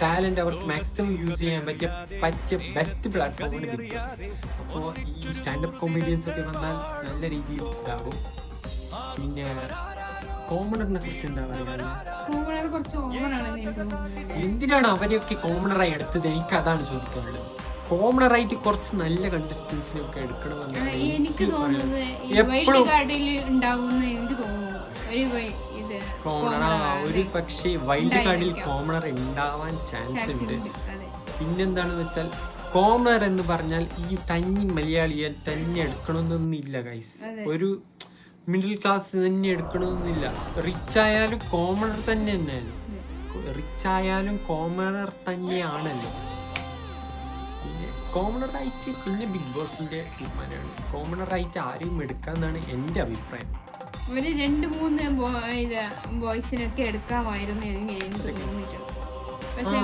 Talent അവർക്ക് maximum use ചെയ്യാൻ പറ്റിയ ബെസ്റ്റ് പ്ലാറ്റ്ഫോമാണ് ബിഗ് ബോസ്. അപ്പോൾ ഈ സ്റ്റാൻഡപ്പ് കോമഡിയൻസ് ഒക്കെ വന്നാൽ നല്ല രീതിയിൽ ഇതാകും. പിന്നെ കോമണറിനെ കുറിച്ച് എന്താ പറയുക? എന്തിനാണ് അവരെയൊക്കെ കോമണറായി എടുത്തത്? എനിക്ക് അതാണ് ചോദിക്കാനുള്ളത്. കോമണറായിട്ട് കുറച്ച് നല്ല കണ്ടസ്റ്റൻസിനൊക്കെ എടുക്കണമെന്ന് എനിക്ക് തോന്നുന്നത് ഒരു പക്ഷേ വൈൽഡ് കാർഡിൽ കോമണർ ഉണ്ടാവാൻ ചാൻസ് ഉണ്ട്. പിന്നെന്താണെന്ന് വെച്ചാൽ കോമണർ എന്ന് പറഞ്ഞാൽ ഈ തനി മലയാളിയെ തന്നെ എടുക്കണമെന്നൊന്നുമില്ല ഗൈസ്. ഒരു മിഡിൽ ക്ലാസ് തന്നെ എടുക്കണമെന്നില്ല. റിച്ച് ആയാലും കോമണർ തന്നെയാണല്ലോ. റിച്ച് ആയാലും കോമണർ തന്നെയാണല്ലോ. പിന്നെ കോമണറായിട്ട് പിന്നെ ബിഗ് ബോസിന്റെ തീരുമാനമാണ്. കോമണറായിട്ട് ആരെയും എടുക്കാന്നാണ് എൻ്റെ അഭിപ്രായം. ഒരു 2-3 ബോയ്സിനൊക്കെ എടുക്കാമായിരുന്നു എനിക്ക് തോന്നിയിട്ടുണ്ട്. പക്ഷെ